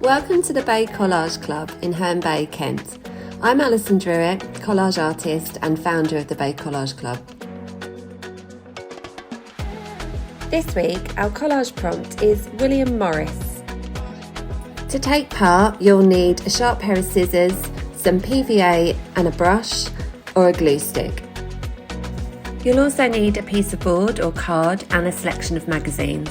Welcome to the Bay Collage Club in Herne Bay, Kent. I'm Alison Drewett, collage artist and founder of the Bay Collage Club. This week, our collage prompt is William Morris. To take part, you'll need a sharp pair of scissors, some PVA and a brush, or a glue stick. You'll also need a piece of board or card and a selection of magazines.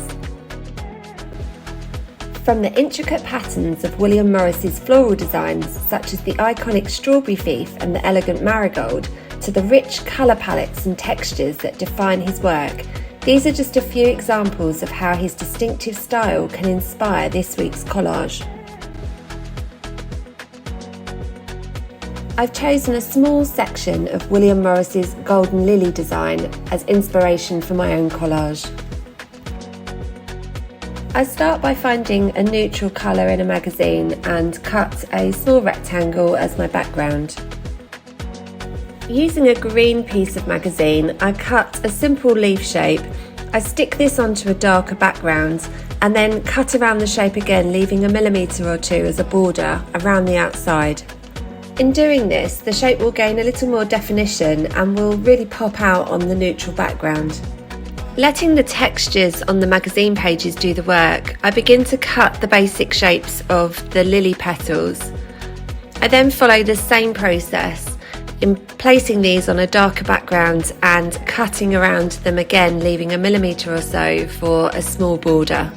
From the intricate patterns of William Morris's floral designs, such as the iconic strawberry fief and the elegant marigold, to the rich colour palettes and textures that define his work, these are just a few examples of how his distinctive style can inspire this week's collage. I've chosen a small section of William Morris's golden lily design as inspiration for my own collage. I start by finding a neutral colour in a magazine and cut a small rectangle as my background. Using a green piece of magazine, I cut a simple leaf shape. I stick this onto a darker background and then cut around the shape again, leaving a millimetre or two as a border around the outside. In doing this, the shape will gain a little more definition and will really pop out on the neutral background. Letting the textures on the magazine pages do the work, I begin to cut the basic shapes of the lily petals. I then follow the same process in placing these on a darker background and cutting around them again, leaving a millimetre or so for a small border.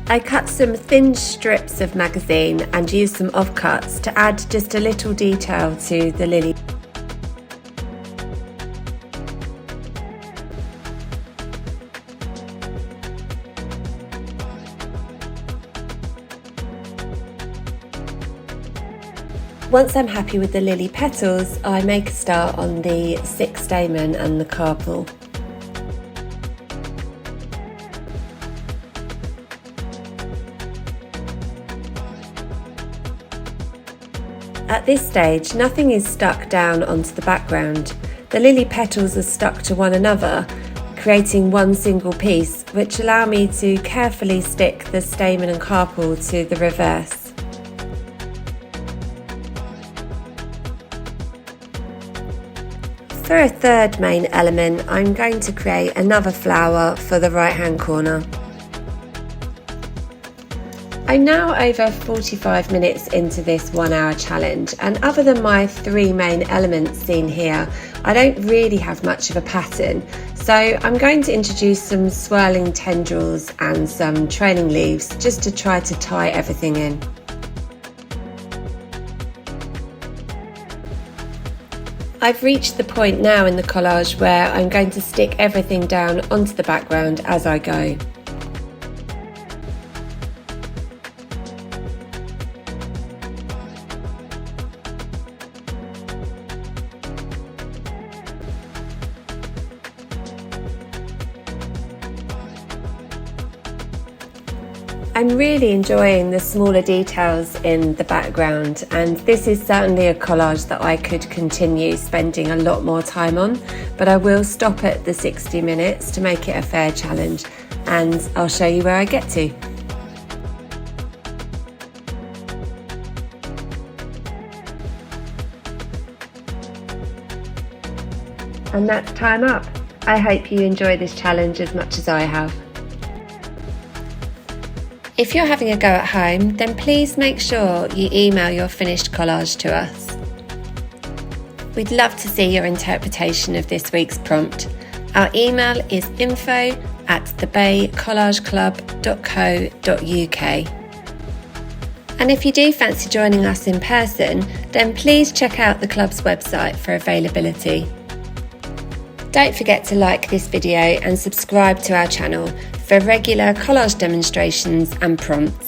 I cut some thin strips of magazine and used some offcuts to add just a little detail to the lily. Once I'm happy with the lily petals, I make a start on the 6 stamen and the carpel. At this stage, nothing is stuck down onto the background. The lily petals are stuck to one another, creating one single piece, which allow me to carefully stick the stamen and carpel to the reverse. For a third main element, I'm going to create another flower for the right-hand corner. I'm now over 45 minutes into this 1-hour challenge, and other than my 3 main elements seen here, I don't really have much of a pattern, so I'm going to introduce some swirling tendrils and some trailing leaves just to try to tie everything in. I've reached the point now in the collage where I'm going to stick everything down onto the background as I go. I'm really enjoying the smaller details in the background, and this is certainly a collage that I could continue spending a lot more time on, but I will stop at the 60 minutes to make it a fair challenge, and I'll show you where I get to. And that's time up. I hope you enjoy this challenge as much as I have. If you're having a go at home, then please make sure you email your finished collage to us. We'd love to see your interpretation of this week's prompt. Our email is info@thebaycollageclub.co.uk. And if you do fancy joining us in person, then please check out the club's website for availability. Don't forget to like this video and subscribe to our channel for regular collage demonstrations and prompts.